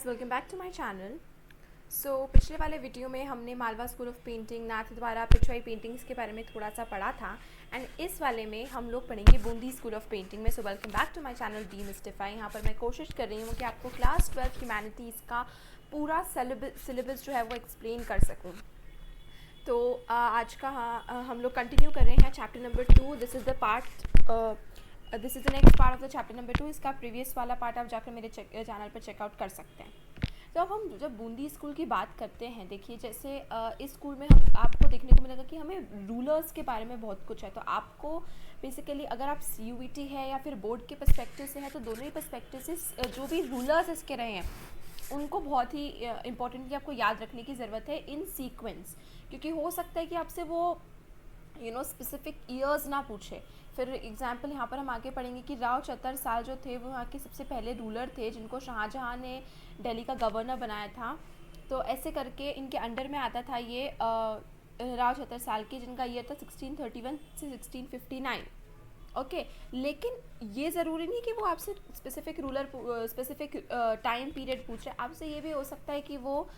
Welcome back to my channel. पिछले वाले video में हमने Malwa school of painting Nathdwara Pichhwai paintings के बारे में थोड़ा सा पढ़ा था एंड इस वाले में हम लोग पढ़ेंगे बूंदी स्कूल ऑफ पेंटिंग में। Welcome back to my channel demystify. यहाँ पर मैं कोशिश कर रही हूँ कि आपको क्लास 12 ह्यूमैनिटीज़ का पूरा सिलेबस जो है वो एक्सप्लेन कर सकूँ। तो आज का हम लोग कंटिन्यू कर रहे हैं chapter number 2। This is the next part of the chapter number 2। इसका प्रीवियस वाला पार्ट आप जाकर मेरे चैनल पर चेकआउट कर सकते हैं। तो अब हम जब बूंदी स्कूल की बात करते हैं, देखिए जैसे इस स्कूल में हम आपको देखने को मिलेगा कि हमें रूलर्स के बारे में बहुत कुछ है। तो आपको बेसिकली अगर आप CUET है या फिर बोर्ड के पर्सपेक्टिव से है तो दोनों ही पर्सपेक्टिव से जो भी रूलर्स इसके रहे हैं उनको बहुत ही इम्पोर्टेंटली आपको याद रखने की ज़रूरत है इन सीक्वेंस, क्योंकि हो सकता है कि आपसे वो स्पेसिफिक ईयर्स ना पूछे। फिर एग्जाम्पल यहाँ पर हम आगे पढ़ेंगे कि राव चतरसाल जो थे वो यहाँ के सबसे पहले रूलर थे जिनको शाहजहाँ ने दिल्ली का गवर्नर बनाया था। तो ऐसे करके इनके अंडर में आता था ये राव चतरसाल की, जिनका ईयर था 1631 से 1659। ओके, लेकिन ये ज़रूरी नहीं कि वो आपसे स्पेसिफिक टाइम पीरियड पूछ रहे। आपसे ये भी हो सकता है कि वो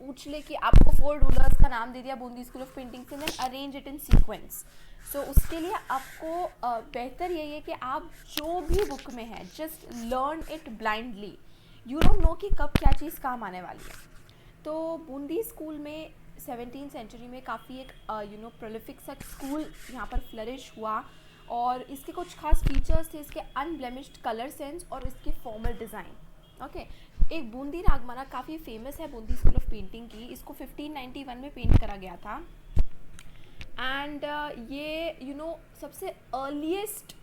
पूछ ले कि आपको 4 रूलर्स का नाम दे दिया बूंदी स्कूल ऑफ पेंटिंग से, then arrange it in sequence. So उसके लिए आपको बेहतर यही है कि आप जो भी बुक में है just learn it blindly. You don't know कि कब क्या चीज़ काम आने वाली है। तो बूंदी स्कूल में 17वीं सेंचुरी में काफ़ी एक प्रोलिफिक सा स्कूल यहाँ पर फ्लरिश हुआ और इसके कुछ खास फीचर्स थे, इसके अनब्लेमिश्ड कलर सेंस और इसके फॉर्मल डिज़ाइन। ओके, एक बूंदी रागमाला काफ़ी फेमस है बूंदी स्कूल ऑफ पेंटिंग की। इसको 1591 में पेंट करा गया था एंड ये सबसे अर्लीस्ट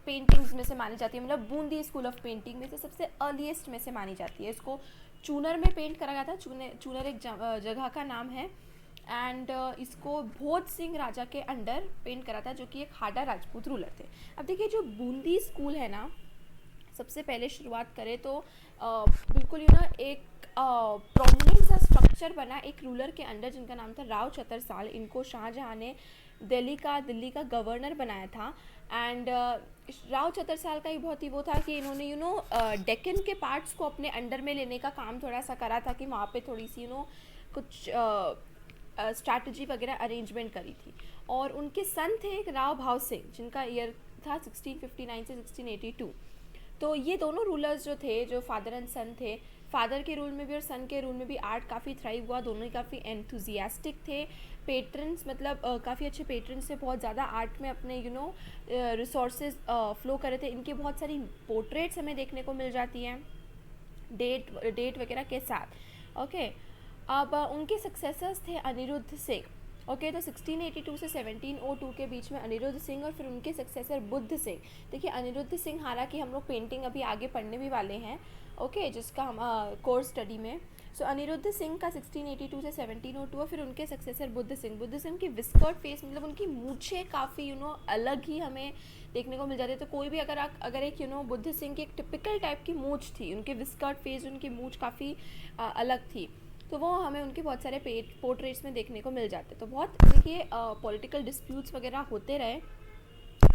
पेंटिंग्स में से मानी जाती है, मतलब बूंदी स्कूल ऑफ पेंटिंग में से सबसे अर्लीस्ट में से मानी जाती है। इसको चूनर में पेंट करा गया था। चूनर एक जगह का नाम है एंड इसको भोज सिंह राजा के अंडर पेंट करा था, जो कि एक हाडा राजपूत रूलर थे। अब देखिए जो बूंदी स्कूल है ना, सबसे पहले शुरुआत करें तो बिल्कुल एक प्रोमिनेंट सा स्ट्रक्चर बना एक रूलर के अंडर जिनका नाम था राव चतरसाल। इनको शाहजहाँ ने दिल्ली का गवर्नर बनाया था एंड राव चतरसाल का ही बहुत ही वो था कि इन्होंने डेक्कन के पार्ट्स को अपने अंडर में लेने का काम थोड़ा सा करा था कि वहाँ पे थोड़ी सी कुछ स्ट्रैटेजी वगैरह अरेंजमेंट करी थी। और उनके सन थे एक राव भाव सिंह, जिनका ईयर था 1659 से 1682। तो ये दोनों रूलर्स जो थे, जो फादर एंड सन थे, फादर के रूल में भी और सन के रूल में भी आर्ट काफ़ी थ्राइव हुआ। दोनों ही काफ़ी एंथुजियास्टिक थे। पेट्रन्स मतलब काफ़ी अच्छे पेट्रन्स थे, बहुत ज़्यादा आर्ट में अपने रिसोर्सेज फ्लो कर रहे थे। इनकी बहुत सारी पोर्ट्रेट्स हमें देखने को मिल जाती हैं डेट वगैरह के साथ। ओके, अब उनके सक्सेसर्स थे अनिरुद्ध सिंह। ओके, तो 1682 से 1702 के बीच में अनिरुद्ध सिंह और फिर उनके सक्सेसर बुद्ध सिंह। देखिए अनिरुद्ध सिंह, हालांकि हम लोग पेंटिंग अभी आगे पढ़ने भी वाले हैं, ओके, जिसका हम कोर्स स्टडी में। सो अनिरुद्ध सिंह का 1682 से 1702 और फिर उनके सक्सेसर बुद्ध सिंह की विस्कर्ड फेस, मतलब उनकी मूछें काफ़ी अलग ही हमें देखने को मिल जाती है। तो कोई भी अगर एक बुद्ध सिंह की एक टिपिकल टाइप की मूछ थी, उनके विस्कर्ड फेस, उनकी मूछ काफ़ी अलग थी, तो वो हमें उनके बहुत सारे पोर्ट्रेट्स में देखने को मिल जाते। तो बहुत देखिए पॉलिटिकल डिस्प्यूट्स वगैरह होते रहे।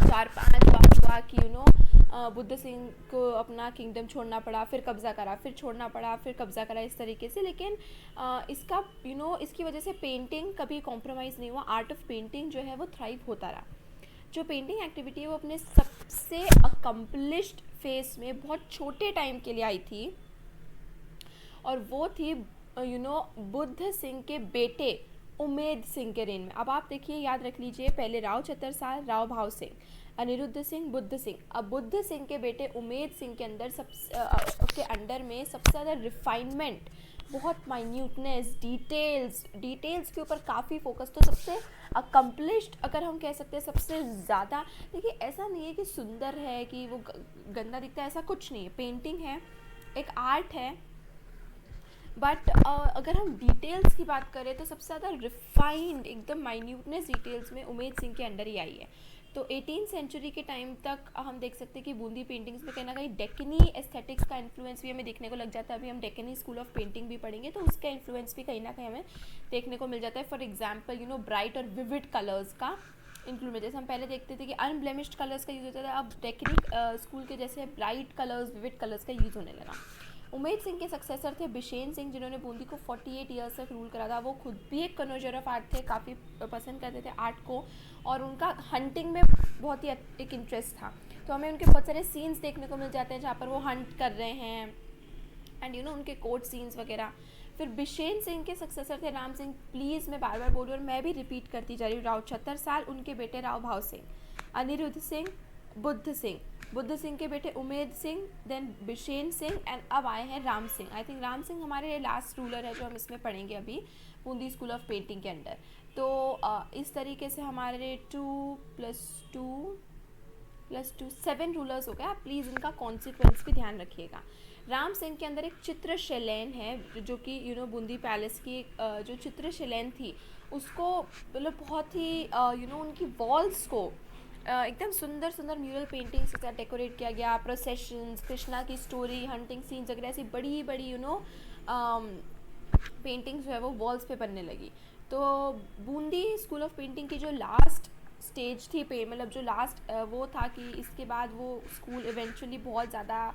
4-5 बार हुआ कि बुद्ध सिंह को अपना किंगडम छोड़ना पड़ा, फिर कब्ज़ा करा, फिर छोड़ना पड़ा, फिर कब्ज़ा करा, इस तरीके से। लेकिन इसका इसकी वजह से पेंटिंग कभी कॉम्प्रोमाइज़ नहीं हुआ। आर्ट ऑफ पेंटिंग जो है वो थ्राइव होता रहा। जो पेंटिंग एक्टिविटी है वो अपने सबसे अकम्पलिश्ड फेस में बहुत छोटे टाइम के लिए आई थी और वो थी बुद्ध सिंह के बेटे उमेद सिंह के रेन में। अब आप देखिए, याद रख लीजिए, पहले राव चतरसाल, राव भाव सिंह, अनिरुद्ध सिंह, बुद्ध सिंह। अब बुद्ध सिंह के बेटे उमेद सिंह के अंदर उसके अंडर में सबसे ज़्यादा रिफाइनमेंट, बहुत माइन्यूटनेस, डिटेल्स के ऊपर काफ़ी फोकस। तो सबसे अकम्पलिश्ड अगर हम कह सकते हैं, सबसे ज़्यादा, देखिए ऐसा नहीं है कि सुंदर है कि वो गंदा दिखता है, ऐसा कुछ नहीं है। पेंटिंग है, एक आर्ट है, बट अगर हम डिटेल्स की बात करें तो सबसे ज़्यादा रिफाइंड, एकदम माइन्यूटनेस डिटेल्स में उमेद सिंह के अंडर ही आई है। तो 18वीं सेंचुरी के टाइम तक हम देख सकते हैं कि बूंदी पेंटिंग्स में कहीं ना कहीं डेक्कनी एस्थेटिक्स का इन्फ्लुएंस भी हमें देखने को लग जाता है। अभी हम डेक्कनी स्कूल ऑफ पेंटिंग भी पढ़ेंगे तो उसका इन्फ्लुएंस भी कहीं ना कहीं हमें देखने को मिल जाता है। फॉर एग्जाम्पल ब्राइट और विविड कलर्स का इंक्लूड, जैसे हम पहले देखते थे कि अनब्लेमिश्ड कलर्स का यूज़ होता था, अब डेक्कनी स्कूल के जैसे ब्राइट कलर्स, विविड कलर्स का यूज़ होने लगा। उमेद सिंह के सक्सेसर थे बिशेन सिंह, जिन्होंने बूंदी को 48 ईयर्स तक रूल करा था। वो खुद भी एक कनोजर ऑफ आर्ट थे, काफ़ी पसंद करते थे आर्ट को, और उनका हंटिंग में बहुत ही एक इंटरेस्ट था। तो हमें उनके बहुत सारे सीन्स देखने को मिल जाते हैं जहाँ पर वो हंट कर रहे हैं, एंड उनके कोर्ट सीन्स वगैरह। फिर बिशेन सिंह के सक्सेसर थे राम सिंह। प्लीज़ मैं बार बार बोल रही हूँ और मैं भी रिपीट करती जा रही हूँ। राव 76 साल, उनके बेटे राव भाव सिंह, अनिरुद्ध सिंह, बुद्ध सिंह के बेटे उमेद सिंह, देन बिशेन सिंह, एंड अब आए हैं राम सिंह। आई थिंक राम सिंह हमारे लास्ट रूलर है जो हम इसमें पढ़ेंगे अभी बूंदी स्कूल ऑफ पेंटिंग के अंडर। तो इस तरीके से हमारे 2 + 2 7 रूलर्स हो गए। आप प्लीज़ इनका कॉन्सिक्वेंस भी ध्यान रखिएगा। राम सिंह के अंदर एक चित्रशैलेन है जो कि बूंदी पैलेस की जो चित्रशैलेन थी उसको मतलब बहुत ही उनकी वॉल्स को एकदम सुंदर सुंदर म्यूरल पेंटिंग्स के साथ डेकोरेट किया गया। प्रोसेशंस, कृष्णा की स्टोरी, हंटिंग सीन्स वगैरह ऐसी बड़ी बड़ी पेंटिंग्स जो है वो वॉल्स पे बनने लगी। तो बूंदी स्कूल ऑफ पेंटिंग की जो लास्ट स्टेज थी मतलब जो लास्ट वो था कि इसके बाद वो स्कूल इवेंचुअली बहुत ज़्यादा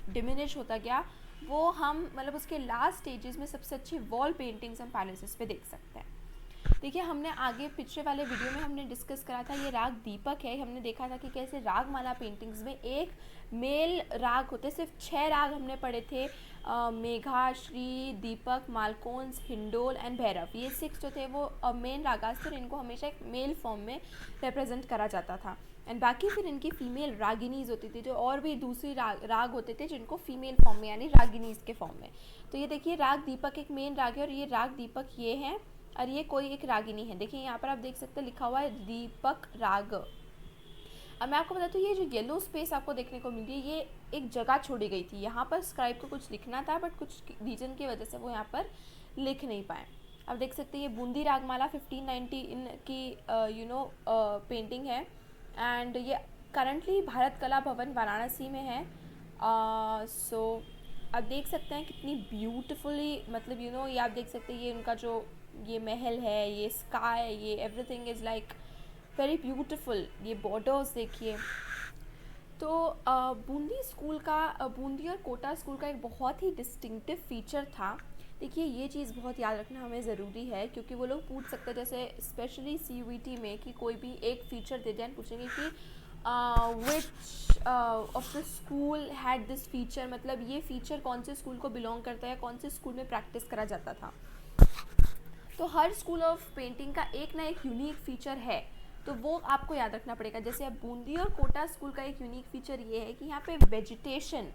डिमिनिश होता गया, वो हम मतलब उसके लास्ट स्टेजेस में सबसे अच्छी वॉल पेंटिंग्स हम पैलेसेस पे देख सकते हैं। देखिए, हमने आगे पिछले वाले वीडियो में हमने डिस्कस करा था ये राग दीपक है। हमने देखा था कि कैसे रागमाला पेंटिंग्स में एक मेल राग होते, सिर्फ 6 राग हमने पढ़े थे, मेघा, श्री, दीपक, मालकोंस, हिंडोल एंड भैरव। ये 6 जो थे वो मेन रागास थे और इनको हमेशा एक मेल फॉर्म में रिप्रेजेंट करा जाता था। एंड बाकी फिर इनकी फीमेल रागिनीज होती थी, जो और भी दूसरी राग होते थे जिनको फीमेल फॉर्म में यानी रागिनीज के फॉर्म में। तो ये देखिए, राग दीपक एक मेन राग है और ये राग दीपक ये है और ये कोई एक रागिनी है। देखिए यहाँ पर आप देख सकते हैं लिखा हुआ है दीपक राग। अब मैं आपको बताती हूँ, ये जो येलो स्पेस आपको देखने को मिल रही है ये एक जगह छोड़ी गई थी। यहाँ पर स्क्राइब को कुछ लिखना था बट कुछ रीजन की वजह से वो यहाँ पर लिख नहीं पाए। अब देख सकते हैं ये बूंदी रागमाला 1519 की पेंटिंग है एंड ये करंटली भारत कला भवन वाराणसी में है। सो आप देख सकते हैं कितनी ब्यूटीफुली मतलब ये आप देख सकते हैं ये उनका जो ये महल है, ये स्काई, ये everything is like very beautiful. ये बॉर्डर्स देखिए। तो बूंदी स्कूल का बूंदी और कोटा स्कूल का एक बहुत ही डिस्टिंक्टिव फीचर था। देखिए, ये चीज़ बहुत याद रखना हमें ज़रूरी है क्योंकि वो लोग पूछ सकते हैं जैसे स्पेशली CUET में कि कोई भी एक फीचर दे दें, पूछेंगे कि which of the school had this feature, मतलब ये फीचर कौन से स्कूल को बिलोंग करता है, कौन से स्कूल में प्रैक्टिस करा जाता था। तो हर स्कूल ऑफ पेंटिंग का एक ना एक यूनिक फीचर है, तो वो आपको याद रखना पड़ेगा। जैसे अब बूंदी और कोटा स्कूल का एक यूनिक फीचर ये है कि यहाँ पे वेजिटेशन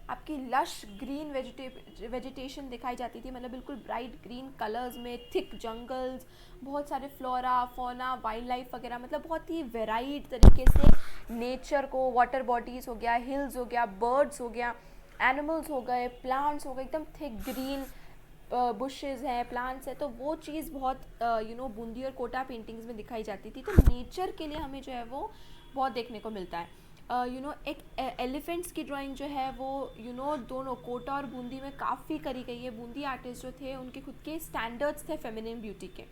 आपकी लश ग्रीन वेजिटेशन दिखाई जाती थी, मतलब बिल्कुल ब्राइट ग्रीन कलर्स में, थिक जंगल्स, बहुत सारे फ्लोरा फौना वाइल्ड लाइफ वगैरह, मतलब बहुत ही वेराइड तरीके से नेचर को, वाटर बॉडीज़ हो गया, हिल्स हो गया, बर्ड्स हो गया, एनिमल्स हो गए, प्लांट्स हो गए, एकदम थिक ग्रीन बुशेज़ हैं, प्लांट्स हैं। तो वो चीज़ बहुत बूंदी और कोटा पेंटिंग्स में दिखाई जाती थी। तो नेचर के लिए हमें जो है वो बहुत देखने को मिलता है। एक एलिफेंट्स की ड्राइंग जो है वो दोनों कोटा और बूंदी में काफ़ी करी गई है। बूंदी आर्टिस्ट जो थे उनके खुद के स्टैंडर्ड्स थे फेमिनिन ब्यूटी के।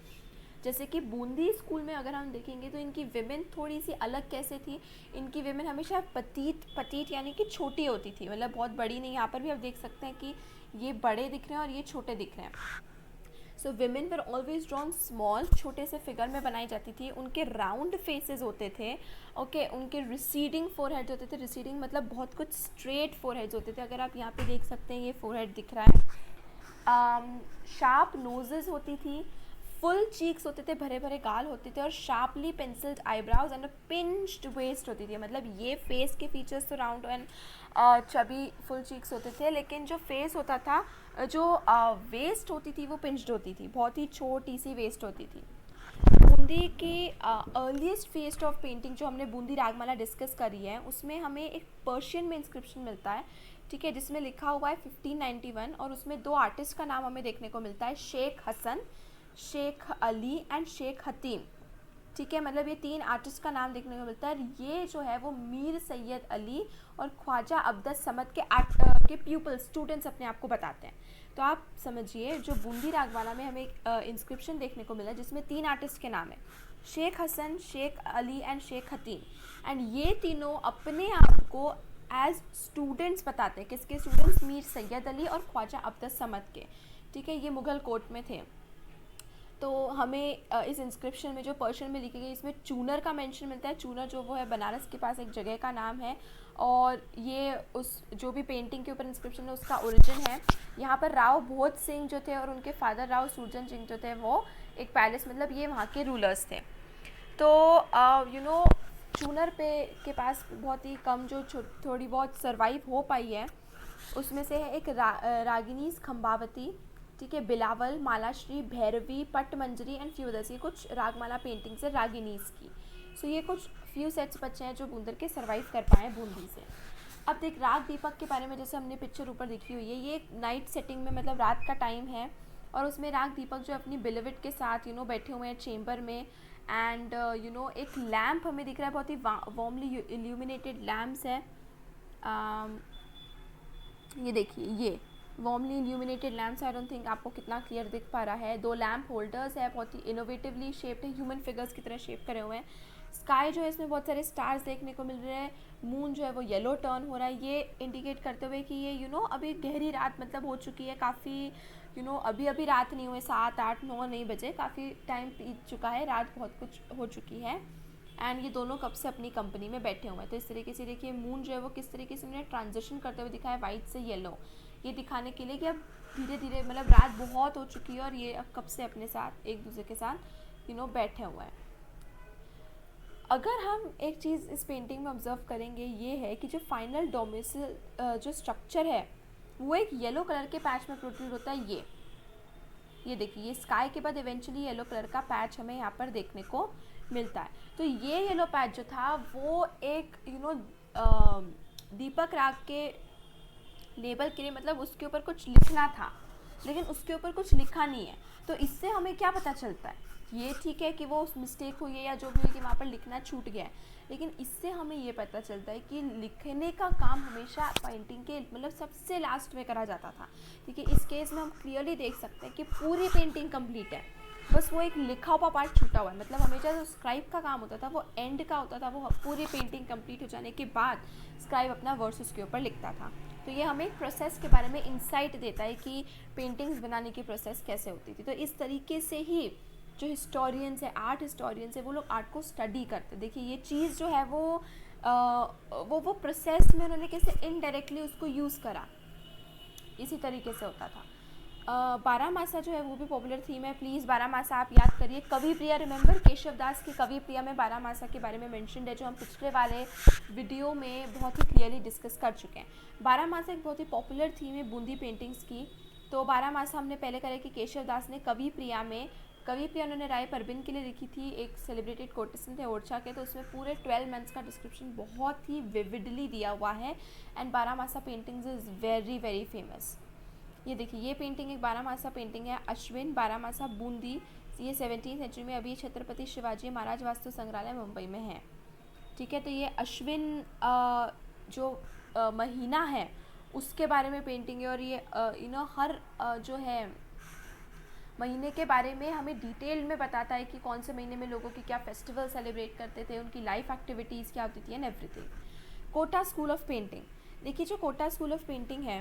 जैसे कि बूंदी स्कूल में अगर हम देखेंगे तो इनकी विमेन थोड़ी सी अलग कैसे थी, इनकी विमेन हमेशा पतीट यानी कि छोटी होती थी, मतलब बहुत बड़ी नहीं। यहाँ पर भी आप देख सकते हैं कि ये बड़े दिख रहे हैं और ये छोटे दिख रहे हैं। So women were always drawn small, छोटे से फिगर में बनाई जाती थी। उनके राउंड फेसेस होते थे, ओके उनके रिसीडिंग फोरहेड्स होते थे। रिसीडिंग मतलब बहुत कुछ स्ट्रेट फोरहेड्स होते थे। अगर आप यहाँ पे देख सकते हैं ये फोरहेड दिख रहा है। शार्प नोजेस होती थी, फुल चीक्स होते थे, भरे भरे गाल होते थे और sharply pencilled eyebrows and pinched waist होती थी। मतलब ये फेस के फीचर्स तो round and chubby full cheeks होते थे, लेकिन जो फेस होता था, जो वेस्ट होती थी वो पिंच्ड होती थी, बहुत ही छोटी सी वेस्ट होती थी। बूंदी की अर्लीस्ट फेज ऑफ पेंटिंग जो हमने बूंदी रागमाला डिस्कस करी है उसमें हमें एक पर्शियन में इंस्क्रिप्शन मिलता है, ठीक है, जिसमें लिखा हुआ है 1591 और उसमें 2 आर्टिस्ट का नाम हमें देखने को मिलता है, शेख हसन, शेख अली एंड शेख हतीम, ठीक है। मतलब ये 3 आर्टिस्ट का नाम देखने को मिलता है। ये जो है वो मीर सैयद अली और ख्वाजा अब्दुल समद के प्यूपल स्टूडेंट्स अपने आप को बताते हैं। तो आप समझिए जो बूंदी रागमाला में हमें इंस्क्रिप्शन देखने को मिला जिसमें 3 आर्टिस्ट के नाम है, शेख हसन, शेख अली एंड शेख हतीम, एंड ये तीनों अपने आप को एज स्टूडेंट्स बताते हैं। किसके स्टूडेंट्स? मीर सैयद अली और ख्वाजा अब्दुस समद के। ठीक है, ये मुग़ल कोर्ट में थे। तो हमें इस इंस्क्रिप्शन में जो पर्शियन में लिखी गई, इसमें चूनर का मेंशन मिलता है। चूनर जो वो है बनारस के पास एक जगह का नाम है, और ये उस जो भी पेंटिंग के ऊपर इंस्क्रिप्शन है उसका ओरिजिन है। यहाँ पर राव भोज सिंह जो थे और उनके फादर राव सूरजन सिंह जो थे, वो एक पैलेस, मतलब ये वहाँ के रूलर्स थे। तो चूनर पे के पास बहुत ही कम जो थोड़ी बहुत सर्वाइव हो पाई है, उसमें से है एक रागिनीज खम्बावती, ठीक है, Bilawal, Malashri, Bhairavi, Pattamanjari and few others. ये कुछ रागमाला पेंटिंग्स है रागिनीज की। सो ये कुछ फ्यू सेट्स बच्चे हैं जो बूंदर के सर्वाइव कर पाए हैं बूंदी से। अब देख, राग दीपक के बारे में जैसे हमने पिक्चर ऊपर देखी हुई है, ये एक नाइट सेटिंग में, मतलब रात का टाइम है, और उसमें राग दीपक जो अपनी बिलीवेड के साथ बैठे हुए हैं चेम्बर में, एंड एक लैम्प हमें दिख रहा है, बहुत ही वार्मली इल्यूमिनेटेड लैम्प्स है। ये देखिए, ये warmly illuminated lamps. I don't think आपको कितना क्लियर दिख पा रहा है। 2 लैम्प होल्डर्स है, बहुत ही इनोवेटिवली शेप्ड है, ह्यूमन फिगर्स की तरह शेप करे हुए हैं। स्काई जो है, इसमें बहुत सारे स्टार्स देखने को मिल रहे हैं। मून जो है वो येलो टर्न हो रहा है, ये इंडिकेट करते हुए कि ये अभी गहरी रात मतलब हो चुकी है काफ़ी। अभी अभी रात नहीं हुए, 7, 8, 9 नहीं बजे, काफ़ी टाइम बीत चुका है, रात बहुत कुछ हो चुकी है। एंड ये दोनों कब से अपनी कंपनी में बैठे हुए हैं। तो इस तरीके से देखिए, मून जो है वो किस तरीके से उन्हें ट्रांजिशन करते हुए दिखाया वाइट से येलो, ये दिखाने के लिए कि अब धीरे धीरे मतलब रात बहुत हो चुकी है और ये अब कब से अपने साथ एक दूसरे के साथ बैठे हुए हैं। अगर हम एक चीज़ इस पेंटिंग में ऑब्जर्व करेंगे, ये है कि जो फाइनल डोमिसल जो स्ट्रक्चर है वो एक येलो कलर के पैच में प्रोट्रूड होता है। ये देखिए, ये स्काई के बाद इवेंचुअली येलो कलर का पैच हमें यहाँ पर देखने को मिलता है। तो ये येलो पैच जो था वो एक दीपक राग के लेबल के लिए, मतलब उसके ऊपर कुछ लिखना था, लेकिन उसके ऊपर कुछ लिखा नहीं है। तो इससे हमें क्या पता चलता है? ये ठीक है कि वो मिस्टेक हुई है या जो भी हुई कि वहाँ पर लिखना छूट गया है, लेकिन इससे हमें ये पता चलता है कि लिखने का काम हमेशा पेंटिंग के मतलब सबसे लास्ट में करा जाता था। ठीक है, इस केस में हम क्लियरली देख सकते हैं कि पूरी पेंटिंग कंप्लीट है, बस वो एक लिखा हुआ पार्ट छूटा हुआ है। मतलब हमेशा जो स्क्राइब का काम होता था वो एंड का होता था, वो पूरी पेंटिंग कंप्लीट हो जाने के बाद स्क्राइब अपना वर्स उसके ऊपर लिखता था। तो ये हमें एक प्रोसेस के बारे में इंसाइट देता है कि पेंटिंग्स बनाने की प्रोसेस कैसे होती थी। तो इस तरीके से ही जो हिस्टोरियंस है, आर्ट हिस्टोरियंस है, वो लोग आर्ट को स्टडी करते। देखिए, ये चीज़ जो है वो प्रोसेस में उन्होंने कैसे इनडायरेक्टली उसको यूज़ करा, इसी तरीके से होता था। बारामासा जो है वो भी पॉपुलर थीम है। प्लीज़ बारामासा आप याद करिए। कवि प्रिया, रिमेंबर केशव दास की कवि प्रिया में बारामासा के बारे में मेंशन्ड है, जो हम पिछले वाले वीडियो में बहुत ही क्लियरली डिस्कस कर चुके हैं। बारामासा एक बहुत ही पॉपुलर थीम है बूंदी पेंटिंग्स की। तो बारामासा हमने पहले करा कि केशव दास ने कवि प्रिया उन्होंने राय परवीन के लिए लिखी थी, एक सेलिब्रेटेड कोर्टिसन थे ओरछा के। तो उसमें पूरे 12 मंथ्स का डिस्क्रिप्शन बहुत ही विविडली दिया हुआ है, and Baramasa paintings is very very famous. ये देखिए, ये पेंटिंग एक बारामासा पेंटिंग है, अश्विन बारामासा बूंदी। ये 17वीं सेंचुरी में अभी छत्रपति शिवाजी महाराज वास्तु संग्रहालय मुंबई में है। ठीक है, तो ये अश्विन जो महीना है उसके बारे में पेंटिंग है, और ये हर जो है महीने के बारे में हमें डिटेल में बताता है कि कौन से महीने में लोगों की क्या फेस्टिवल सेलिब्रेट करते थे, उनकी लाइफ एक्टिविटीज़ क्या होती थी and everything. Kota school of painting, देखिए जो कोटा स्कूल ऑफ पेंटिंग है,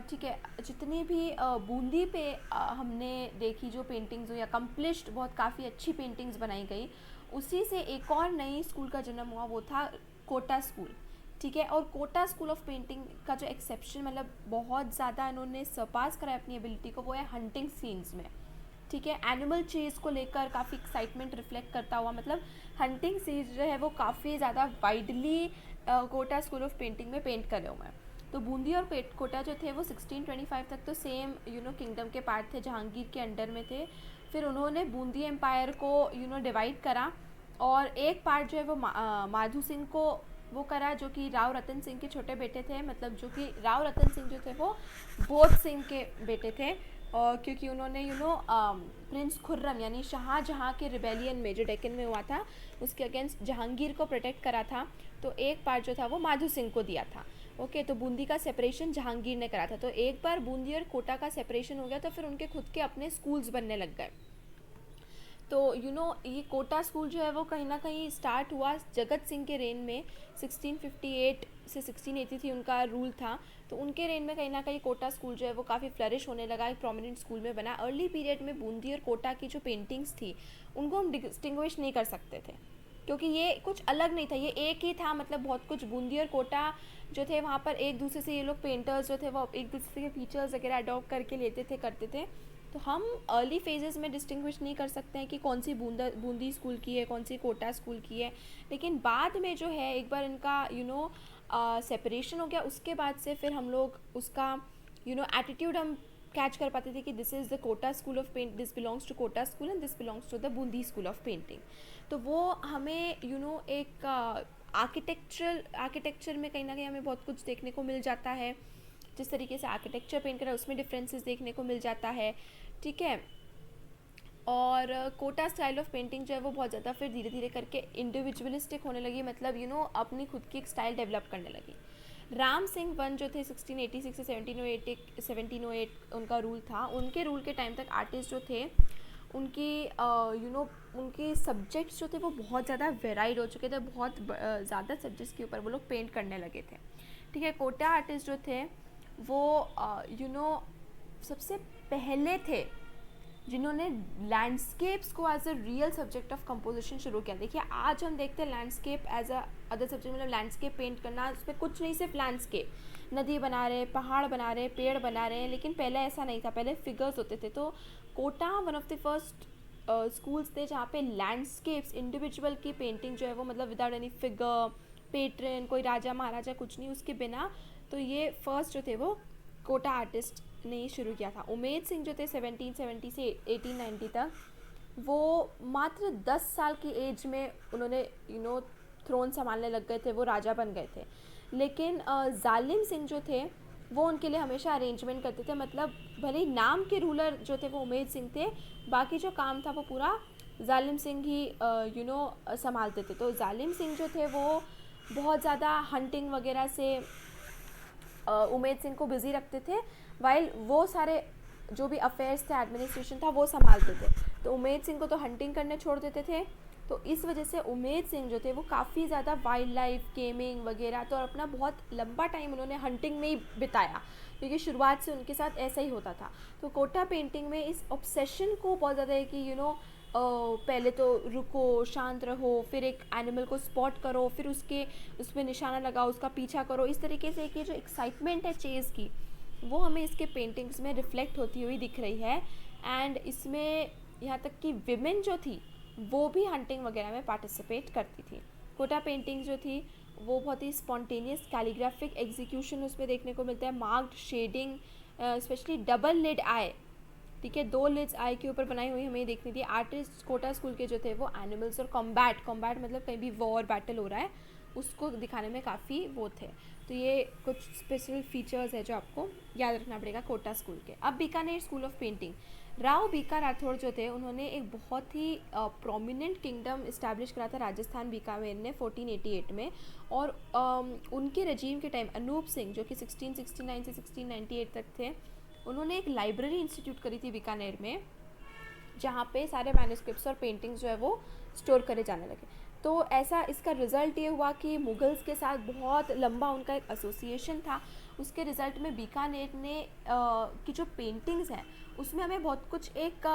ठीक है, जितनी भी बूंदी पे हमने देखी जो पेंटिंग्स हुई, अकम्पलिश्ड बहुत काफ़ी अच्छी पेंटिंग्स बनाई गई, उसी से एक और नई स्कूल का जन्म हुआ, वो था कोटा स्कूल। ठीक है, और कोटा स्कूल ऑफ पेंटिंग का जो एक्सेप्शन मतलब बहुत ज़्यादा इन्होंने सरपास करा अपनी एबिलिटी को, वो है हंटिंग सीन्स में। ठीक है, एनिमल चेज को लेकर काफ़ी एक्साइटमेंट रिफ्लेक्ट करता हुआ, मतलब हंटिंग सीन्स जो है वो काफ़ी ज़्यादा widely Kota school of painting में पेंट करे हुए हैं। तो बूंदी और कोटा जो थे वो 1625 तक तो सेम किंगडम के पार्ट थे, जहांगीर के अंडर में थे। फिर उन्होंने बूंदी एम्पायर को डिवाइड करा, और एक पार्ट जो है वो माधु सिंह को वो करा, जो कि राव रतन सिंह के छोटे बेटे थे। मतलब जो कि राव रतन सिंह जो थे वो बोध सिंह के बेटे थे, और क्योंकि उन्होंने प्रिंस खुर्रम यानी शाहजहाँ के रिबेलियन में जो डेक्कन में हुआ था उसके अगेंस्ट जहांगीर को प्रोटेक्ट करा था, तो एक पार्ट जो था वो माधु सिंह को दिया था। ओके, तो बूंदी का सेपरेशन जहांगीर ने करा था। तो एक बार बूंदी और कोटा का सेपरेशन हो गया तो फिर उनके खुद के अपने स्कूल्स बनने लग गए। तो ये कोटा स्कूल जो है वो कहीं ना कहीं स्टार्ट हुआ जगत सिंह के रेन में। 1658 से 1683 उनका रूल था। तो उनके रेन में कहीं ना कहीं कोटा स्कूल जो है वो काफ़ी फ्लरिश होने लगा, एक प्रोमिनेंट स्कूल में बना। अर्ली पीरियड में बूंदी और कोटा की जो पेंटिंग्स थी उनको हम डिस्टिंग्विश नहीं कर सकते थे, क्योंकि ये कुछ अलग नहीं था, ये एक ही था। मतलब बहुत कुछ बूंदी और कोटा जो थे वहाँ पर एक दूसरे से ये लोग पेंटर्स जो थे वो एक दूसरे के फीचर्स वगैरह अडॉप्ट करके लेते थे, करते थे। तो हम अर्ली फेजेस में डिस्टिंग्विश नहीं कर सकते हैं कि कौन सी बूंदी स्कूल की है, कौन सी कोटा स्कूल की है। लेकिन बाद में जो है एक बार इनका सेपरेशन हो गया, उसके बाद से फिर हम लोग उसका एटीट्यूड हम कैच कर पाते थे कि this is the Kota school of paint, this belongs to Kota school and this belongs to the Bundi school of painting. तो वो हमें एक आर्किटेक्चर में कहीं ना कहीं हमें बहुत कुछ देखने को मिल जाता है। जिस तरीके से आर्किटेक्चर पेंट करा उसमें डिफरेंसेस देखने को मिल जाता है, ठीक है। और कोटा स्टाइल ऑफ पेंटिंग जो है वो बहुत ज़्यादा फिर धीरे धीरे करके इंडिविजुअलिस्टिक होने लगी, मतलब अपनी खुद की एक स्टाइल डेवलप करने लगी। राम सिंह वन जो थे 1686 से 1708 उनका रूल था। उनके रूल के टाइम तक आर्टिस्ट जो थे उनकी उनके सब्जेक्ट्स जो थे वो बहुत ज़्यादा वेराइड हो चुके थे, बहुत ज़्यादा सब्जेक्ट्स के ऊपर वो लोग पेंट करने लगे थे, ठीक है। कोटा आर्टिस्ट जो थे वो सबसे पहले थे जिन्होंने लैंडस्केप्स को as a real subject of composition शुरू किया। देखिए आज हम देखते हैं landscape as a other subject, मतलब लैंडस्केप पेंट करना, उसमें कुछ नहीं, सिर्फ लैंडस्केप, नदी बना रहे, पहाड़ बना रहे, पेड़ बना रहे हैं। लेकिन पहले ऐसा नहीं था, पहले फिगर्स होते थे। तो Kota one of the first schools थे जहाँ पे लैंडस्केप्स, इंडिविजुअल की पेंटिंग जो है वो, मतलब विदाउट एनी फिगर, पेट्रन, कोई राजा महाराजा कुछ नहीं, उसके बिना। तो ये फर्स्ट जो थे वो कोटा आर्टिस्ट ने ही शुरू किया था। उमेद सिंह जो थे 1770 से 1890 तक, वो मात्र 10 साल की एज में उन्होंने थ्रोन संभालने लग गए थे, वो राजा बन गए थे। लेकिन जालिम सिंह जो थे वो उनके लिए हमेशा अरेंजमेंट करते थे, मतलब भले ही नाम के रूलर जो थे वो उमेद सिंह थे, बाकी जो काम था वो पूरा जालिम सिंह ही संभालते थे। तो जालिम सिंह जो थे वो बहुत ज़्यादा हंटिंग वगैरह से उमेद सिंह को बिज़ी रखते थे, वाइल वो सारे जो भी अफेयर्स थे, एडमिनिस्ट्रेशन था, वो संभालते थे। तो उमेद सिंह को तो हंटिंग करने छोड़ देते थे। तो इस वजह से उमेद सिंह जो थे वो काफ़ी ज़्यादा वाइल्ड लाइफ, गेमिंग वगैरह, तो अपना बहुत लंबा टाइम उन्होंने हंटिंग में ही बिताया, क्योंकि शुरुआत से उनके साथ ऐसा ही होता था। तो कोटा पेंटिंग में इस ऑब्सेशन को बहुत ज़्यादा है कि पहले तो रुको, शांत रहो, फिर एक एनिमल को स्पॉट करो, फिर उस पर निशाना लगाओ, उसका पीछा करो। इस तरीके से कि जो एक्साइटमेंट है चेज़ की, वो हमें इसके पेंटिंग्स में रिफ्लेक्ट होती हुई दिख रही है। एंड इसमें यहाँ तक कि विमेन जो थी वो भी हंटिंग वगैरह में पार्टिसिपेट करती थी। कोटा पेंटिंग्स जो थी वो बहुत ही स्पॉन्टेनियस कैलीग्राफिक एग्जीक्यूशन उसमें देखने को मिलता है, marked shading, specially double lid eye, ठीक है, 2 लिड्स आई के ऊपर बनाई हुई हमें देखनी थी। आर्टिस्ट कोटा स्कूल के जो थे वो एनिमल्स और कॉम्बैट मतलब कहीं भी वॉर बैटल हो रहा है उसको दिखाने में काफ़ी वो थे। तो ये कुछ स्पेशल फीचर्स है जो आपको याद रखना पड़ेगा कोटा स्कूल के। अब Bikaner school of painting, Rao Bika Rathore जो थे उन्होंने एक बहुत ही प्रोमिनेंट किंगडम इस्टेब्लिश करा था राजस्थान बीकानेर ने 1488 में। और उनके रजीम के टाइम अनूप सिंह जो कि 1669 से 1698 तक थे, उन्होंने एक लाइब्रेरी इंस्टीट्यूट करी थी बीकानेर में, जहाँ पे सारे मैन्युस्क्रिप्ट्स और पेंटिंग्स जो है वो स्टोर करे जाने लगे। तो ऐसा इसका रिज़ल्ट ये हुआ कि मुग़ल्स के साथ बहुत लंबा उनका एक एसोसिएशन था। उसके रिज़ल्ट में बीकानेर ने की जो पेंटिंग्स हैं उसमें हमें बहुत कुछ एक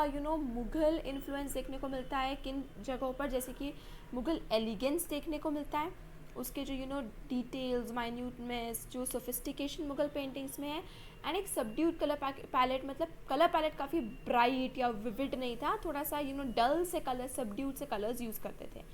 मुग़ल इन्फ्लुएंस देखने को मिलता है किन जगहों पर, जैसे कि मुग़ल एलिगेंस देखने को मिलता है, उसके जो डिटेल्स, माइन्यूटनेस, जो सोफिस्टिकेशन मुग़ल पेंटिंग्स में है, एंड एक सबड्यूड कलर पैलेट, मतलब कलर पैलेट काफ़ी ब्राइट या विविड नहीं था, थोड़ा सा डल से कलर, सबड्यूड से कलर्स यूज़ करते थे।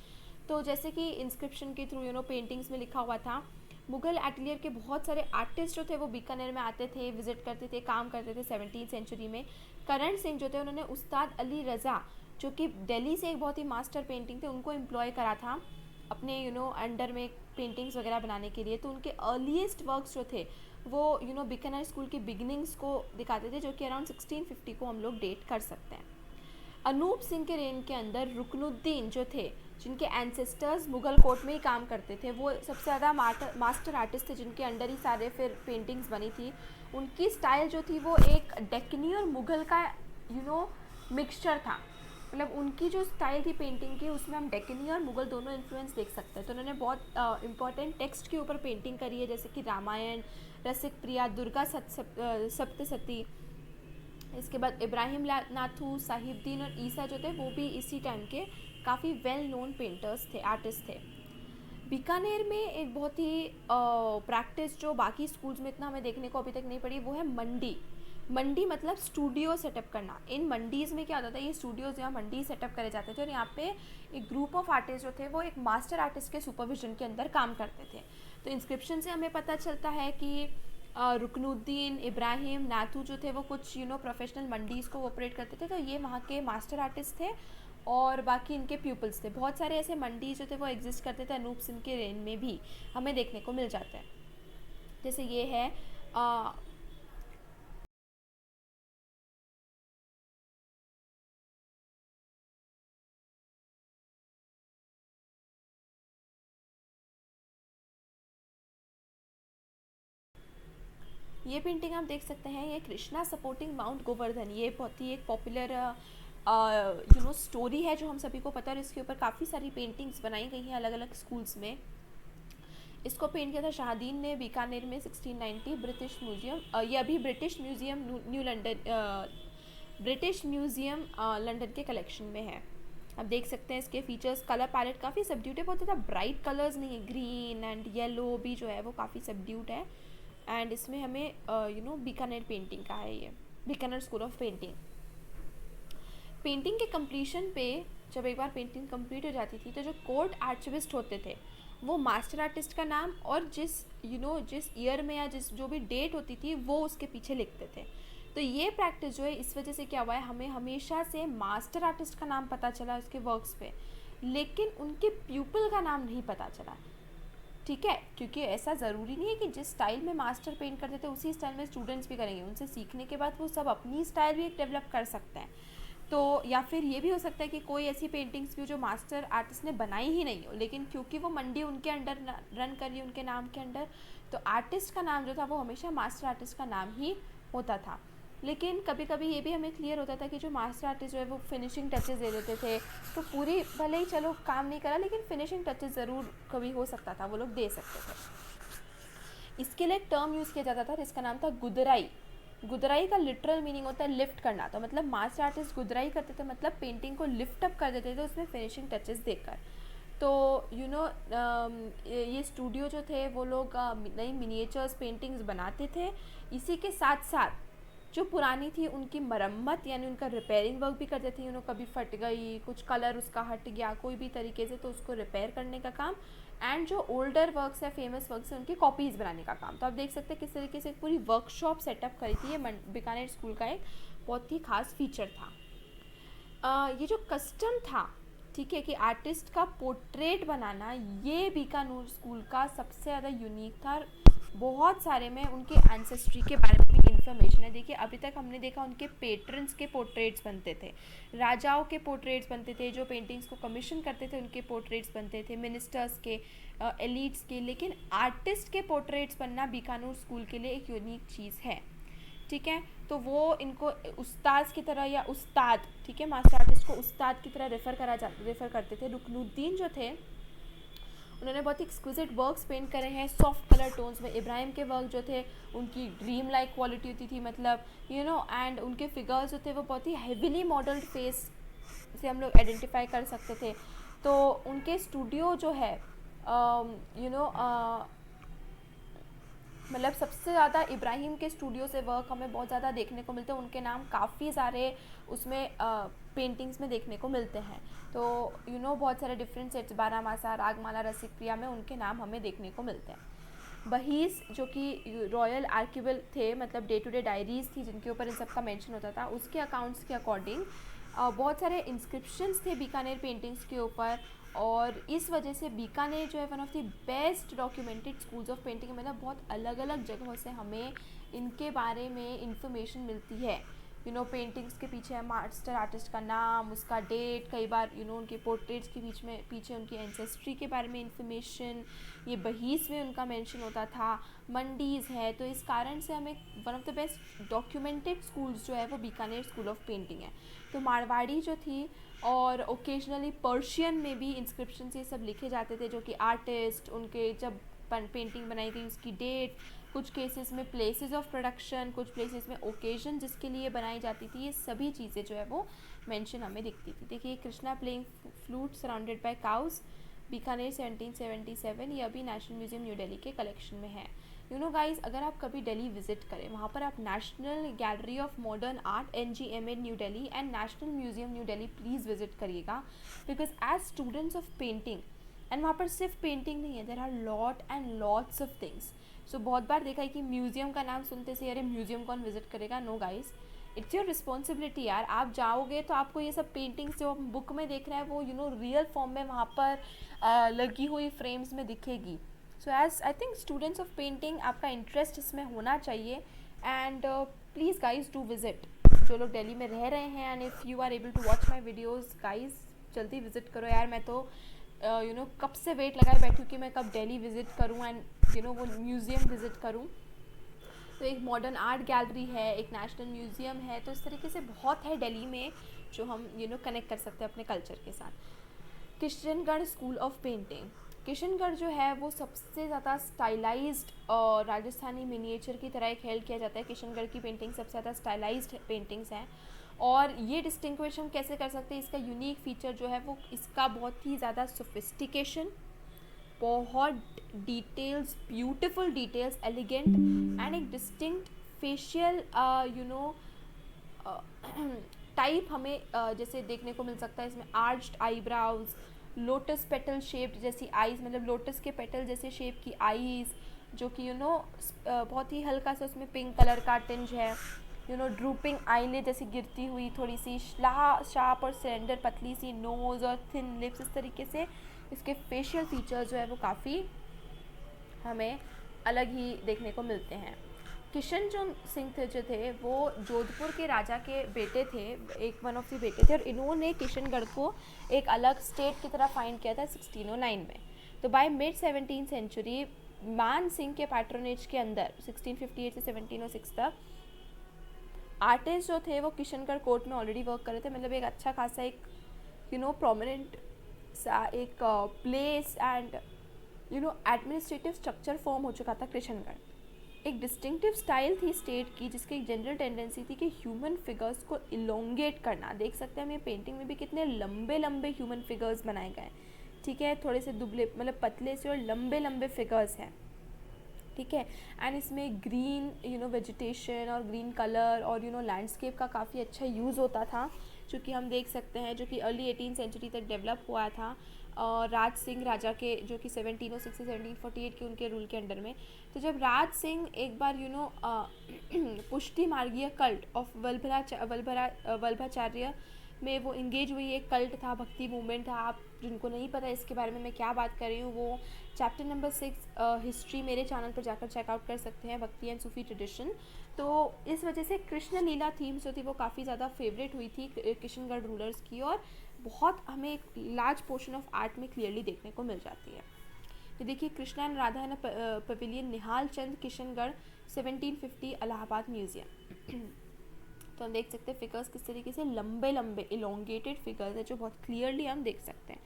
तो जैसे कि इंस्क्रिप्शन के थ्रू पेंटिंग्स में लिखा हुआ था, मुग़ल एटलियर के बहुत सारे आर्टिस्ट जो थे वो बीकानेर में आते थे, विजिट करते थे, काम करते थे 17th सेंचुरी में। करण सिंह जो थे उन्होंने उस्ताद अली रज़ा जो कि दिल्ली से एक बहुत ही मास्टर पेंटिंग थे, उनको एम्प्लॉय करा था अपने अंडर में पेंटिंग्स वगैरह बनाने के लिए। तो उनके अर्लीस्ट वर्क्स जो थे वो बीकानेर स्कूल की बिगिनिंग्स को दिखाते थे, जो कि अराउंड 1650 को हम लोग डेट कर सकते हैं। अनूप सिंह के रेन के अंदर रुकनुद्दीन जो थे, जिनके एंसेस्टर्स मुग़ल कोर्ट में ही काम करते थे, वो सबसे ज़्यादा मास्टर आर्टिस्ट थे, जिनके अंडर ही सारे फिर पेंटिंग्स बनी थी। उनकी स्टाइल जो थी वो एक डेक्कनी और मुग़ल का मिक्सचर था। मतलब उनकी जो स्टाइल थी पेंटिंग की, उसमें हम डेक्कनी और मुग़ल दोनों इन्फ्लुएंस देख सकते हैं। तो उन्होंने बहुत इम्पॉर्टेंट टेक्स्ट के ऊपर पेंटिंग करी है, जैसे कि रामायण, रसिक प्रिया, दुर्गा सप्तशती। इसके बाद इब्राहिम नाथू, साहिबदीन और ईसा जो थे वो भी इसी टाइम के काफ़ी वेल नोन पेंटर्स थे, आर्टिस्ट थे। बीकानेर में एक बहुत ही प्रैक्टिस जो बाकी स्कूल्स में इतना हमें देखने को अभी तक नहीं पड़ी, वो है मंडी। मंडी मतलब स्टूडियो सेटअप करना। इन मंडीज़ में क्या होता था, ये स्टूडियोज़ यहाँ मंडी सेटअप करे जाते थे और यहाँ पे एक ग्रुप ऑफ आर्टिस्ट जो थे वो एक मास्टर आर्टिस्ट के सुपरविजन के अंदर काम करते थे। तो इंस्क्रिप्शन से हमें पता चलता है कि रुकनुद्दीन, इब्राहिम, नाथू जो थे वो कुछ प्रोफेशनल मंडीज़ को ऑपरेट करते थे, तो ये वहाँ के मास्टर आर्टिस्ट थे और बाकी इनके प्यूपल्स थे। बहुत सारे ऐसे मंडी जो थे वो एग्जिस्ट करते थे, अनूप सिंह के रेन में भी हमें देखने को मिल जाता है। जैसे ये है ये पेंटिंग आप देख सकते हैं, ये कृष्णा सपोर्टिंग माउंट गोवर्धन। ये बहुत ही एक पॉपुलर स्टोरी है जो हम सभी को पता है, और इसके ऊपर काफ़ी सारी पेंटिंग्स बनाई गई हैं अलग अलग स्कूल्स में। इसको पेंट किया था शाहदीन ने बीकानेर में 1690 ब्रिटिश म्यूजियम। ये अभी ब्रिटिश म्यूजियम लंदन के कलेक्शन में है। आप देख सकते हैं इसके फीचर्स, कलर पैलेट काफ़ी सब्ड्यूड है, बहुत ज़्यादा ब्राइट कलर्स नहीं है, ग्रीन एंड येलो भी जो है वो काफ़ी सब्ड्यूड है। एंड इसमें हमें बीकानेर पेंटिंग का है, ये Bikaner school of painting. Painting के कंप्लीशन पे जब एक बार पेंटिंग कंप्लीट हो जाती थी तो जो कोर्ट आर्चिविस्ट होते थे वो मास्टर आर्टिस्ट का नाम और जिस ईयर में या जिस जो भी डेट होती थी वो उसके पीछे लिखते थे। तो ये प्रैक्टिस जो है इस वजह से क्या हुआ है, हमें हमेशा से मास्टर आर्टिस्ट का नाम पता चला उसके वर्क्स पे, लेकिन उनके प्यूपल का नाम नहीं पता चला। ठीक है, क्योंकि ऐसा ज़रूरी नहीं है कि जिस स्टाइल में मास्टर पेंट करते थे उसी स्टाइल में स्टूडेंट्स भी करेंगे। उनसे सीखने के बाद वो सब अपनी स्टाइल भी डेवलप कर सकते हैं। तो या फिर ये भी हो सकता है कि कोई ऐसी पेंटिंग्स भी जो मास्टर आर्टिस्ट ने बनाई ही नहीं हो, लेकिन क्योंकि वो मंडी उनके अंडर रन कर रही है, उनके नाम के अंडर, तो आर्टिस्ट का नाम जो था वो हमेशा मास्टर आर्टिस्ट का नाम ही होता था। लेकिन कभी कभी ये भी हमें क्लियर होता था कि जो मास्टर आर्टिस्ट जो है वो फिनिशिंग टचेस दे देते थे, तो पूरी भले ही चलो काम नहीं करा लेकिन फिनिशिंग टचेस ज़रूर कभी हो सकता था वो लोग दे सकते थे। इसके लिए एक टर्म यूज़ किया जाता था जिसका नाम था गुदराई। गुदराई का लिटरल मीनिंग होता है लिफ्ट करना। तो मतलब मास्टर आर्टिस्ट गुदराई करते थे, मतलब पेंटिंग को लिफ्ट अप कर देते थे उसमें फिनिशिंग टचेस देकर। तो ये स्टूडियो जो थे वो लोग नई मिनिएचर्स पेंटिंग्स बनाते थे। इसी के साथ साथ जो पुरानी थी उनकी मरम्मत यानी उनका रिपेयरिंग वर्क भी करते थे। कभी फट गई, कुछ कलर उसका हट गया कोई भी तरीके से, तो उसको रिपेयर करने का काम, एंड जो ओल्डर वर्क्स है, फेमस वर्क्स है, उनकी कॉपीज़ बनाने का काम। तो आप देख सकते हैं किस तरीके से पूरी वर्कशॉप सेटअप करी थी। ये बीकानेर स्कूल का एक बहुत ही खास फीचर था। ये जो कस्टम था, ठीक है, कि आर्टिस्ट का पोर्ट्रेट बनाना, ये बीकानेर स्कूल का सबसे ज़्यादा यूनिक था। बहुत सारे में उनके एंसेस्ट्री के बारे में भी इंफॉर्मेशन है। देखिए अभी तक हमने देखा उनके पेट्रन्स के पोर्ट्रेट्स बनते थे, राजाओं के पोर्ट्रेट्स बनते थे, जो पेंटिंग्स को कमीशन करते थे उनके पोर्ट्रेट्स बनते थे, मिनिस्टर्स के, एलिट्स के, लेकिन आर्टिस्ट के पोर्ट्रेट्स बनना बीकानेर स्कूल के लिए एक यूनिक चीज़ है। ठीक है, तो वो इनको उस्ताद की तरह या उस्ताद, ठीक है, मास्टर आर्टिस्ट को उस्ताद की तरह रेफ़र करते थे। रुकनुद्दीन जो थे उन्होंने बहुत ही एक्सक्विजिट वर्क्स पेंट करे हैं सॉफ्ट कलर टोन्स में। इब्राहिम के वर्क जो थे उनकी ड्रीम लाइक क्वालिटी होती थी, मतलब एंड उनके फिगर्स जो थे वो बहुत ही हेविली मॉडल्ड फेस से हम लोग आइडेंटिफाई कर सकते थे। तो उनके स्टूडियो जो है मतलब सबसे ज़्यादा इब्राहिम के स्टूडियो से वर्क हमें बहुत ज़्यादा देखने को मिलते हैं। उनके नाम काफ़ी सारे उसमें पेंटिंग्स में देखने को मिलते हैं। तो बहुत सारे डिफरेंट सेट्स, बारहमासा, रागमाला, रसिक प्रिया में उनके नाम हमें देखने को मिलते हैं। बहीस जो कि रॉयल आर्किवल थे, मतलब डे टू डे डायरीज़ थी जिनके ऊपर इन सब का मेंशन होता था, उसके अकाउंट्स के अकॉर्डिंग बहुत सारे इंस्क्रिप्शंस थे बीकानेर पेंटिंग्स के ऊपर, और इस वजह से बीकानेर जो है one of the best documented schools of painting. मतलब बहुत अलग अलग जगहों से हमें इनके बारे में इंफॉर्मेशन मिलती है। पेंटिंग्स के पीछे है मास्टर आर्टिस्ट का नाम, उसका डेट, कई बार उनके पोर्ट्रेट्स के बीच में पीछे उनकी एंसेस्ट्री के बारे में इंफॉर्मेशन, ये बहीस में उनका मेंशन होता था। मंडीज़ है, तो इस कारण से हमें one of the best documented schools जो है वो बीकानेर स्कूल ऑफ पेंटिंग है। तो मारवाड़ी जो थी, और ओकेजनली पर्शियन में भी इंस्क्रिप्शन ये सब लिखे जाते थे, जो कि आर्टिस्ट उनके जब पेंटिंग बनाई गई उसकी डेट, कुछ केसेस में प्लेसेस ऑफ प्रोडक्शन, कुछ प्लेसेस में ओकेजन जिसके लिए बनाई जाती थी, ये सभी चीज़ें जो है वो मेंशन हमें दिखती थी। देखिए Krishna playing flute surrounded by cows, Bikaner 1777, ये अभी नेशनल म्यूजियम न्यू दिल्ली के कलेक्शन में है। गाइस, अगर आप कभी दिल्ली विजिट करें, वहाँ पर आप National Gallery of Modern Art NGMA New Delhi and National Museum New Delhi please visit करिएगा, because as students of painting, and वहाँ पर सिर्फ पेंटिंग नहीं है, there are lot and lots of things. So बहुत बार देखा है कि म्यूज़ियम का नाम सुनते से अरे म्यूज़ियम कौन विजिट करेगा। No guys, it's your responsibility यार। आप जाओगे तो आपको ये सब पेंटिंग्स जो बुक में देख रहे हैं वो रियल फॉर्म में वहाँ पर लगी हुई फ्रेम्स में दिखेगी। So as I think students of painting, आपका इंटरेस्ट इसमें होना चाहिए, and please guys do visit. जो लोग दिल्ली में रह रहे हैं, and if you are able to watch my videos guys, जल्दी विजिट करो यार। मैं तो कब से वेट लगाए बैठी हूँ कि मैं कब दिल्ली विजिट करूँ एंड वो म्यूज़ियम विजिट करूँ। तो एक मॉडर्न आर्ट गैलरी है, एक नेशनल म्यूज़ियम है, तो इस तरीके से बहुत है दिल्ली में जो हम कनेक्ट कर सकते हैं अपने कल्चर के साथ। Kishangarh school of painting, Kishangarh जो है वो सबसे ज़्यादा स्टाइलाइज्ड और राजस्थानी मिनिएचर की तरह एक हेल्ड किया जाता है। किशनगढ़ की पेंटिंग सबसे ज़्यादा स्टाइलाइज्ड पेंटिंग्स हैं, और ये डिस्टिंग्विश हम कैसे कर सकते हैं, इसका यूनिक फीचर जो है वो इसका बहुत ही ज़्यादा सोफिस्टिकेशन, बहुत details, beautiful details, elegant and एक डिस्टिंक्ट फेशियल टाइप हमें जैसे देखने को मिल सकता है। इसमें arched eyebrows, lotus petal shaped जैसी आईज, मतलब लोटस के पेटल जैसे शेप की आईज, जो कि बहुत ही हल्का सा उसमें पिंक कलर का टिंज है। ड्रूपिंग आईलिड जैसी गिरती हुई, थोड़ी सी शार्प और सिलेंडर पतली सी नोज़ और थिन लिप्स, इस तरीके से इसके फेशियल फीचर्स जो है वो काफ़ी हमें अलग ही देखने को मिलते हैं। किशन सिंह जो थे वो जोधपुर के राजा के बेटे थे, एक वन ऑफ द बेटे थे, और इन्होंने किशनगढ़ को एक अलग स्टेट की तरह फाइंड किया था 1609 में। तो बाय मिड 17th सेंचुरी मान सिंह के पैट्रोनेज के अंदर 1658 से 1706 तक आर्टिस्ट जो थे वो किशनगढ़ कोर्ट में ऑलरेडी वर्क कर रहे थे। मतलब एक अच्छा खासा एक प्रोमिनेंट सा एक place and administrative structure form हो चुका था किशनगढ़। एक डिस्टिंक्टिव स्टाइल थी स्टेट की, जिसकी एक जनरल टेंडेंसी थी कि ह्यूमन फिगर्स को इलोंगेट करना। देख सकते हैं हम ये पेंटिंग में भी कितने लंबे लंबे ह्यूमन फिगर्स बनाए गए हैं, ठीक है, थोड़े से दुबले मतलब पतले से और लंबे लंबे फिगर्स हैं, ठीक है। एंड इसमें ग्रीन वेजिटेशन और ग्रीन कलर और लैंडस्केप का काफ़ी अच्छा यूज़ होता था, जो कि हम देख सकते हैं, जो कि अर्ली 18th सेंचुरी तक डेवलप हुआ था राज सिंह राजा के, जो कि 1706 से 1748 के उनके रूल के अंडर में। तो जब राज सिंह एक बार पुष्टि मार्गीय कल्ट ऑफ वल्भाचार्य में वो इंगेज हुई, एक कल्ट था, भक्ति मूवमेंट था। आप जिनको नहीं पता इसके बारे में मैं क्या बात कर रही हूँ, वो चैप्टर नंबर 6 हिस्ट्री मेरे चैनल पर जाकर चेकआउट कर सकते हैं, भक्ति एंड सूफी ट्रेडिशन। तो इस वजह से कृष्ण लीला थीम्स जो थी वो काफ़ी ज़्यादा फेवरेट हुई थी किशनगढ़ रूलर्स की, और बहुत हमें एक लार्ज पोर्शन ऑफ आर्ट में क्लियरली देखने को मिल जाती है। ये देखिए Krishna and Radha and pavilion, Nihal Chand, Kishangarh, 1750, Allahabad museum. तो हम देख सकते हैं फिगर्स किस तरीके से लंबे लंबे इलोंगेटेड फिगर्स है, जो बहुत क्लियरली हम देख सकते हैं।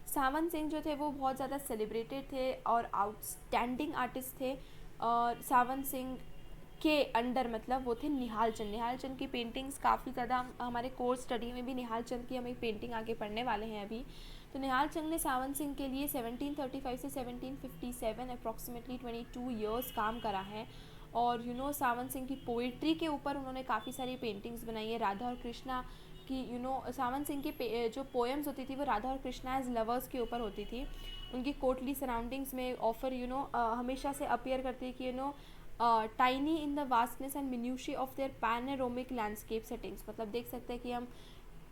सावन सिंह जो थे वो बहुत ज़्यादा सेलिब्रेटेड थे और आउटस्टैंडिंग आर्टिस्ट थे, और सावन सिंह के अंडर मतलब वो थे निहाल चंद। निहाल चंद की पेंटिंग्स काफ़ी ज़्यादा हमारे कोर्स स्टडी में भी निहाल चंद की हम एक पेंटिंग आगे पढ़ने वाले हैं अभी। तो निहाल चंद ने सावन सिंह के लिए 1735 से 1757 अप्रॉक्सीमेटली 22 ईयर्स काम करा है, और सावन सिंह की पोइट्री के ऊपर उन्होंने काफ़ी सारी पेंटिंग्स बनाई है। राधा और कृष्णा की सावन सिंह की जो पोएम्स होती थी वो राधा और कृष्णा एज लवर्स के ऊपर होती थी। उनकी कोर्टली सराउंडिंग्स में ऑफर हमेशा से अपीयर करती है कि tiny in the vastness and minutiae of their panoramic landscape settings. मतलब देख सकते हैं कि हम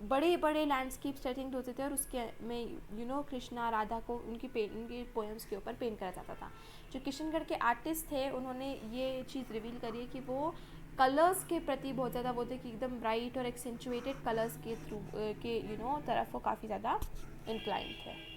बड़े बड़े लैंडस्केप सेटिंग होते थे और उसके में कृष्णा राधा को उनकी पोएम्स के ऊपर पेंट करा जाता था। जो किशनगढ़ के आर्टिस्ट थे उन्होंने ये चीज़ रिवील करी है कि वो कलर्स के प्रति बहुत ज़्यादा वो थे कि एकदम ब्राइट और एक्सेंचुएटेड कलर्स के थ्रू के तरफ वो काफ़ी ज़्यादा इंक्लाइन थे।